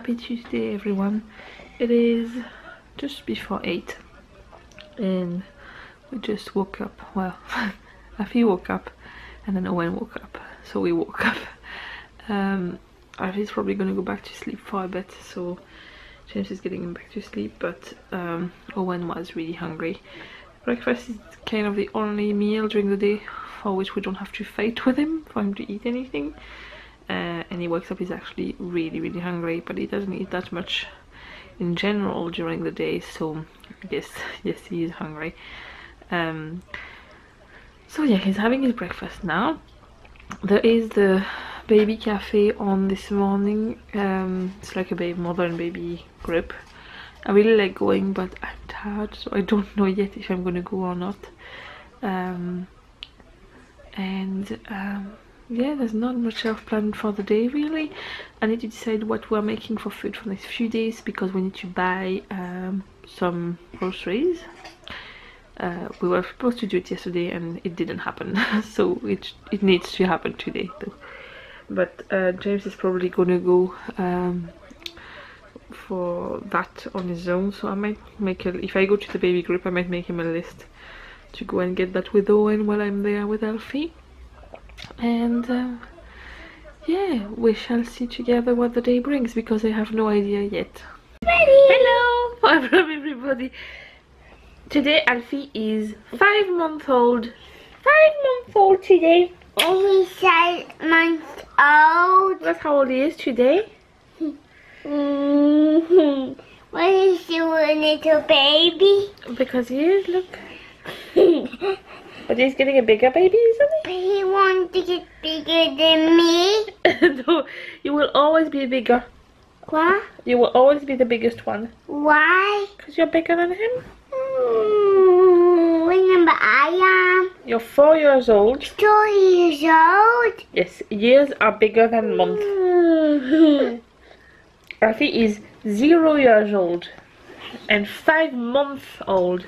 Happy Tuesday everyone. It is just before 8 and we just woke up. Well, Alfie woke up and then Eoghan woke up, so we woke up. Alfie's probably gonna go back to sleep for a bit, so James is getting him back to sleep, but Eoghan was really hungry. Breakfast is kind of the only meal during the day for which we don't have to fight with him for him to eat anything. And he wakes up, he's actually really hungry, but he doesn't eat that much in general during the day, so I guess yes, he is hungry. So yeah, he's having his breakfast now. There is the baby cafe on this morning. It's like a mother and baby group. I really like going, but I'm tired, so I don't know yet if I'm gonna go or not. Yeah, there's not much else planned for the day really. I need to decide what we're making for food for the next few days, because we need to buy some groceries. We were supposed to do it yesterday and it didn't happen, so it needs to happen today though. But James is probably gonna go for that on his own, so I might make if I go to the baby group, I might make him a list to go and get that with Eoghan while I'm there with Alfie. And yeah, we shall see together what the day brings, because I have no idea yet. Ready? Hello! Welcome everybody! Today Alfie is 5 months old. 5 months old today. And he's 6 months old. That's how old he is today. What is your little baby? Because he is, look. But he's getting a bigger baby, isn't But he wants to get bigger than me. he? No, you will always be bigger. What? You will always be the biggest one. Why? Because you're bigger than him. What number I am? You're 4 years old. 4 years old? Yes, years are bigger than months. Alfie is 0 years old and 5 months old.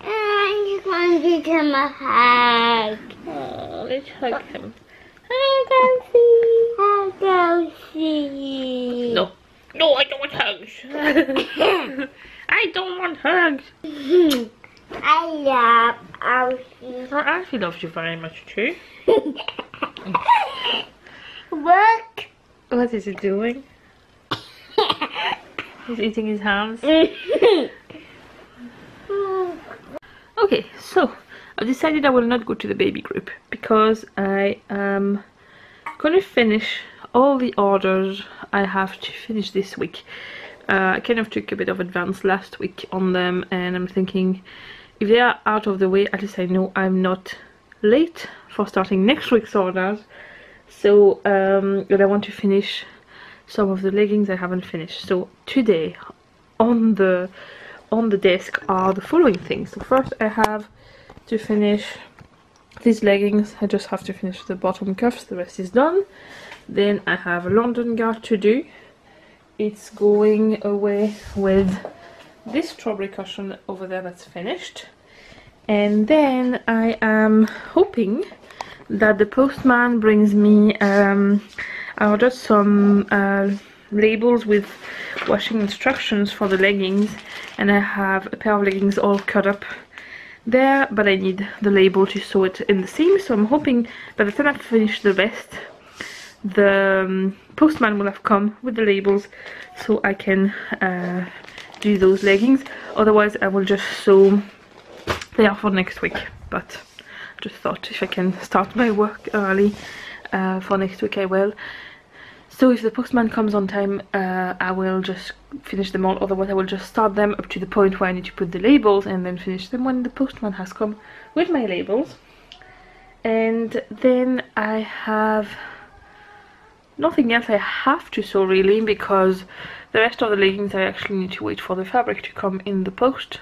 I just want to give him a hug. Oh, let's hug him. Hi, Alfie. No, no, I don't want hugs. I don't want hugs. I love Alfie. Well, Alfie loves you very much too. Look. What is he doing? He's eating his hands. Okay, so I've decided I will not go to the baby group because I am gonna finish all the orders I have to finish this week. I kind of took a bit of advance last week on them, and I'm thinking if they are out of the way, at least I know I'm not late for starting next week's orders. So and I want to finish some of the leggings I haven't finished. So today on the desk are the following things. So first I have to finish these leggings. I just have to finish the bottom cuffs, the rest is done. Then I have a London guard to do. It's going away with this strawberry cushion over there that's finished. And then I am hoping that the postman brings me I ordered some labels with washing instructions for the leggings, and I have a pair of leggings all cut up there, but I need the label to sew it in the seam. So I'm hoping by the time I finish the rest, the postman will have come with the labels so I can do those leggings. Otherwise I will just sew they are for next week, but I just thought if I can start my work early for next week I will. So if the postman comes on time, I will just finish them all. Otherwise I will just start them up to the point where I need to put the labels and then finish them when the postman has come with my labels. And then I have nothing else I have to sew really, because the rest of the leggings I actually need to wait for the fabric to come in the post.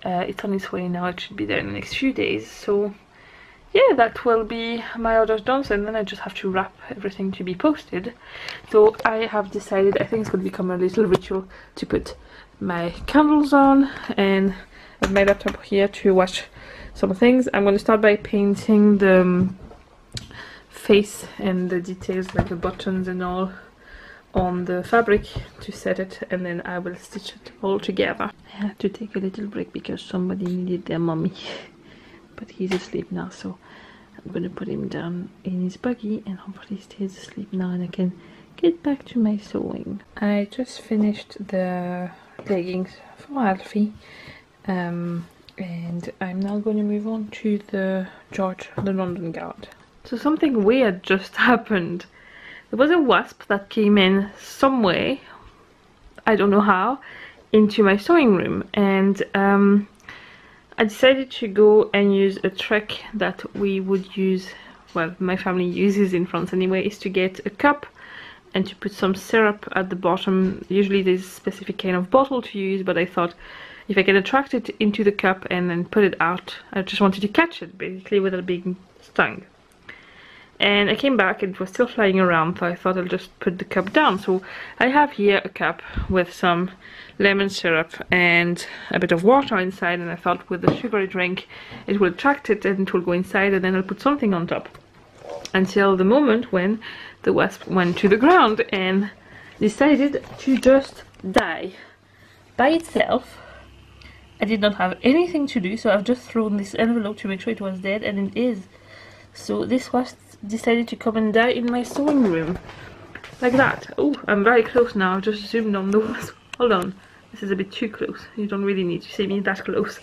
It's on its way now, it should be there in the next few days. So yeah, that will be my orders done, so then I just have to wrap everything to be posted. So I have decided, I think it's going to become a little ritual to put my candles on and have my laptop here to watch some things. I'm going to start by painting the face and the details like the buttons and all on the fabric to set it, and then I will stitch it all together. I had to take a little break because somebody needed their mommy, but he's asleep now, so I'm gonna put him down in his buggy and hopefully he stays asleep now and I can get back to my sewing. I just finished the leggings for Alfie, and I'm now going to move on to the London Guard. So something weird just happened. There was a wasp that came in some way, I don't know how, into my sewing room, and I decided to go and use a trick that we would use, well, my family uses in France anyway, is to get a cup and to put some syrup at the bottom. Usually there's a specific kind of bottle to use, but I thought if I can attract it into the cup and then put it out, I just wanted to catch it basically without being stung. And I came back and it was still flying around, so I thought I'll just put the cup down. So I have here a cup with some lemon syrup and a bit of water inside, and I thought with the sugary drink it will attract it and it will go inside, and then I'll put something on top. Until the moment when the wasp went to the ground and decided to just die by itself. I did not have anything to do, so I've just thrown this envelope to make sure it was dead, and it is. So this wasp decided to come and die in my sewing room. Like that. Oh, I'm very close now. I've just zoomed on the wasp. Hold on. This is a bit too close. You don't really need to see me that close.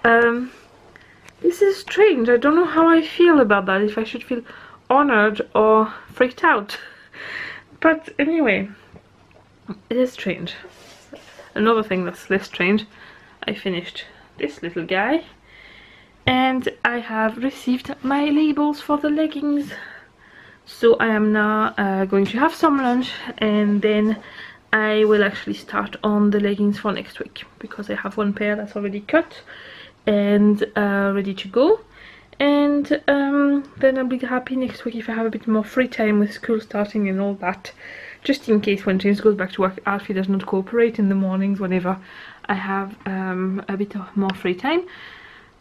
This is strange. I don't know how I feel about that. If I should feel honored or freaked out. But anyway, it is strange. Another thing that's less strange, I finished this little guy. And I have received my labels for the leggings. So I am now going to have some lunch, and then I will actually start on the leggings for next week, because I have one pair that's already cut and ready to go. And then I'll be happy next week if I have a bit more free time with school starting and all that. Just in case when James goes back to work, Alfie does not cooperate in the mornings whenever I have a bit of more free time.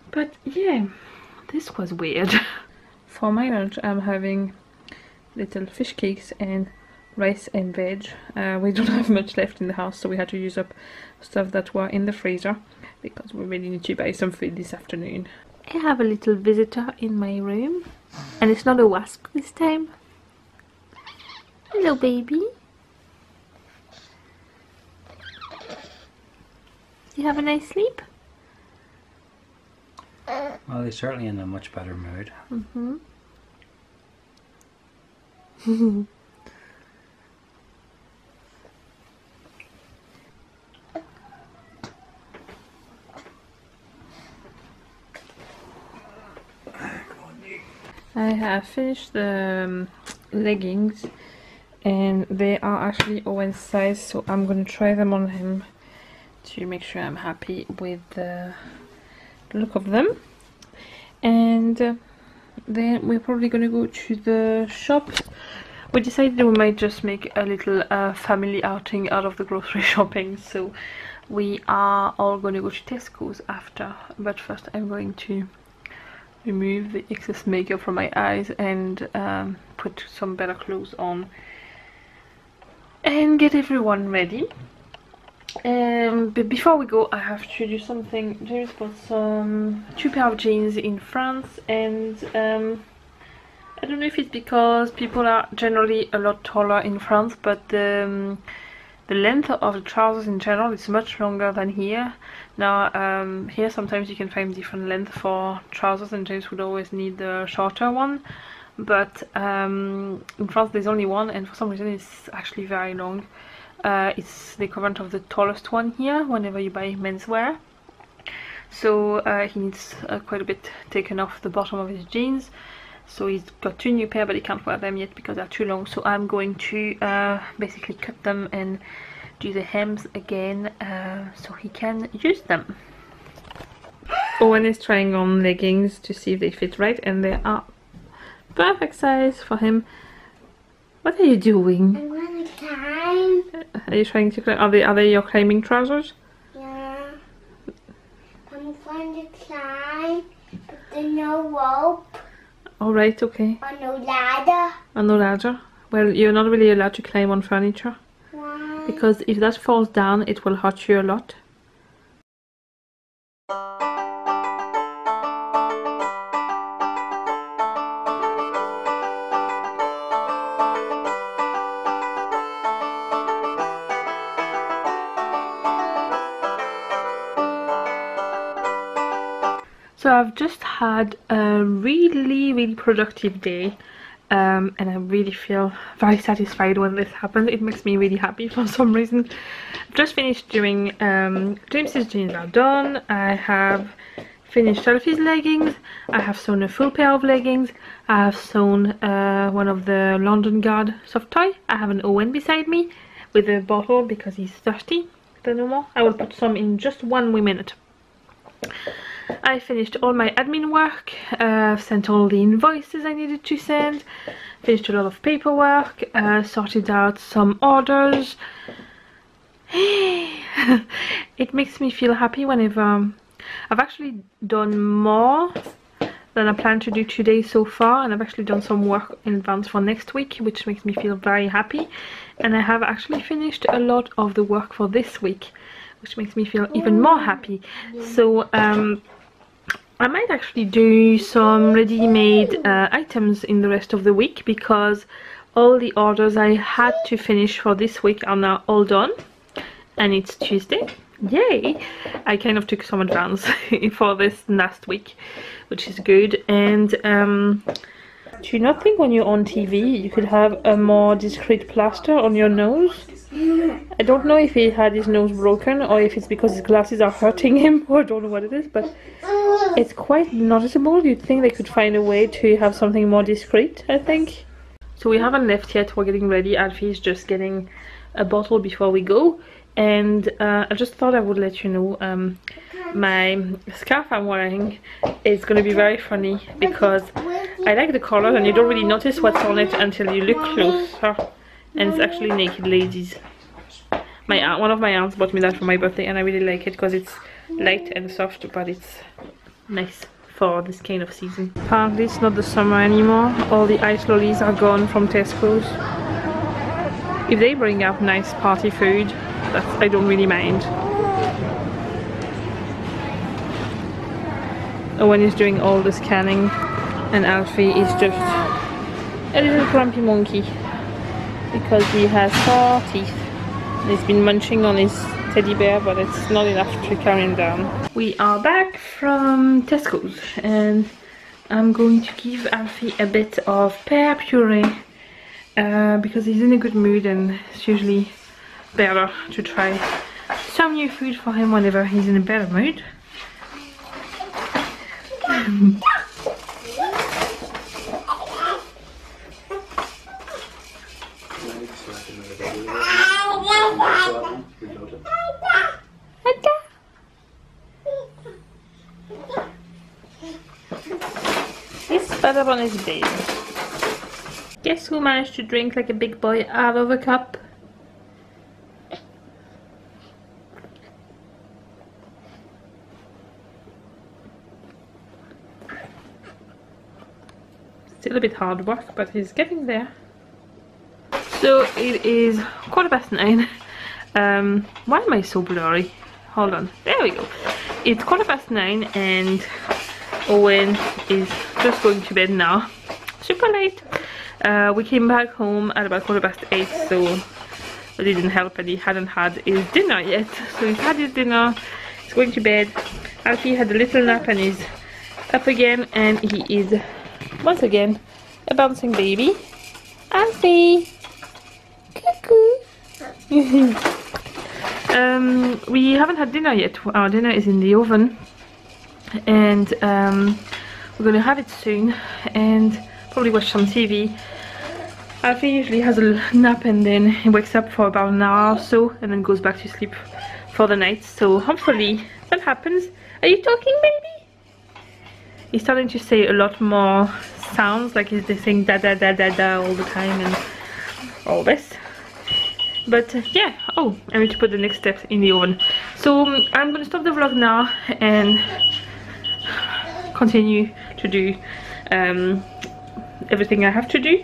But yeah, this was weird. For my lunch I'm having little fish cakes and rice and veg. We don't have much left in the house, so we had to use up stuff that were in the freezer because we really need to buy some food this afternoon. I have a little visitor in my room, and it's not a wasp this time. Hello baby. You have a nice sleep? Well, he's certainly in a much better mood. Mm-hmm. I have finished the leggings, and they are actually Eoghan's size, so I'm going to try them on him to make sure I'm happy with the look of them. And then we're probably going to go to the shop. We decided we might just make a little family outing out of the grocery shopping, so we are all going to go to Tesco's after, but first I'm going to remove the excess makeup from my eyes and put some better clothes on and get everyone ready. But before we go, I have to do something. James bought some 2 pair of jeans in France, and I don't know if it's because people are generally a lot taller in France, but the length of the trousers in general is much longer than here. Now here sometimes you can find different length for trousers, and James would always need the shorter one, but in France there's only one, and for some reason it's actually very long. It's the equivalent of the tallest one here whenever you buy menswear. So he needs quite a bit taken off the bottom of his jeans. So he's got 2 new pair, but he can't wear them yet because they're too long. So I'm going to basically cut them and do the hems again so he can use them. Eoghan is trying on leggings to see if they fit right, and they are perfect size for him. What are you doing? I'm going to climb. Are you trying to climb? Are they your climbing trousers? Yeah. I'm going to climb, but there's no rope. Alright, okay. Or no ladder. On no ladder? Well, you're not really allowed to climb on furniture. because if that falls down it will hurt you a lot. So I've just had a really productive day, and I really feel very satisfied when this happened. It makes me really happy for some reason. I've just finished doing James's jeans are done. I have finished Alfie's leggings. I have sewn a full pair of leggings. I have sewn one of the London Guard soft toy. I have an Eoghan beside me with a bottle because he's thirsty. No more. I will put some in just 1 wee minute. I finished all my admin work, sent all the invoices I needed to send, finished a lot of paperwork, sorted out some orders. It makes me feel happy whenever I've actually done more than I planned to do today so far, and I've actually done some work in advance for next week, which makes me feel very happy. And I have actually finished a lot of the work for this week, which makes me feel even more happy. So I might actually do some ready-made items in the rest of the week, because all the orders I had to finish for this week are now all done, and it's Tuesday. Yay! I kind of took some advance for this last week, which is good. And do you not think when you're on TV you could have a more discreet plaster on your nose? I don't know if he had his nose broken or if it's because his glasses are hurting him, or I don't know what it is, but it's quite noticeable. You'd think they could find a way to have something more discreet, I think. So we haven't left yet, we're getting ready. Alfie's just getting a bottle before we go, and I just thought I would let you know my scarf I'm wearing is going to be very funny, because I like the color and you don't really notice what's on it until you look closer. And it's actually Naked Ladies. My aunt, one of my aunts bought me that for my birthday, and I really like it because it's light and soft, but it's nice for this kind of season. Apparently it's not the summer anymore. All the ice lollies are gone from Tesco's. If they bring up nice party food, I don't really mind. Owen is doing all the scanning, and Alfie is just a little grumpy monkey because he has 4 teeth. He's been munching on his teddy bear, but it's not enough to calm him down. We are back from Tesco's, and I'm going to give Alfie a bit of pear puree because he's in a good mood, and it's usually better to try some new food for him whenever he's in a better mood. He's spat up on his bed. Guess who managed to drink like a big boy out of a cup? Still a bit hard work, but he's getting there. So it is 9:15. Why am I so blurry? Hold on, there we go. It's 9:15 and Owen is just going to bed now. Super late. We came back home at about 8:15, so it didn't help, and he hadn't had his dinner yet. So he's had his dinner, he's going to bed. Alfie had a little nap and is up again, and he is once again a bouncing baby. Alfie! Cuckoo! We haven't had dinner yet. Our dinner is in the oven, and we're going to have it soon and probably watch some TV. Alfie usually has a nap and then he wakes up for about an hour or so and then goes back to sleep for the night, so hopefully that happens. Are you talking, baby? He's starting to say a lot more sounds, like he's saying da da da da da all the time and all this. But yeah, oh, I need to put the next step in the oven. So I'm going to stop the vlog now and continue to do everything I have to do.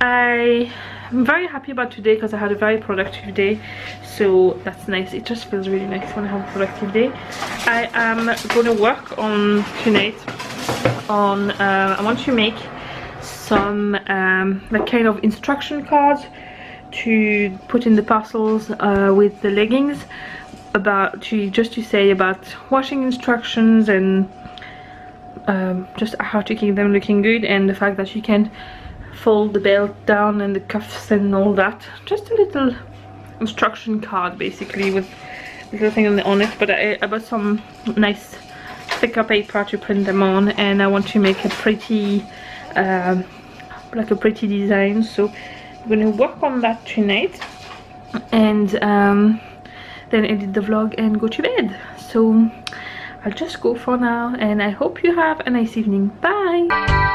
I I'm very happy about today because I had a very productive day, so that's nice. It just feels really nice when I have a productive day. I am going to work on tonight on I want to make some like kind of instruction cards to put in the parcels with the leggings, about just to say about washing instructions and just how to keep them looking good, and the fact that you can fold the belt down and the cuffs and all that. Just a little instruction card basically with little thing on it, but I bought some nice thicker paper to print them on, and I want to make a pretty like a pretty design, so I'm going to work on that tonight and then edit the vlog and go to bed. So I'll just go for now, and I hope you have a nice evening. Bye.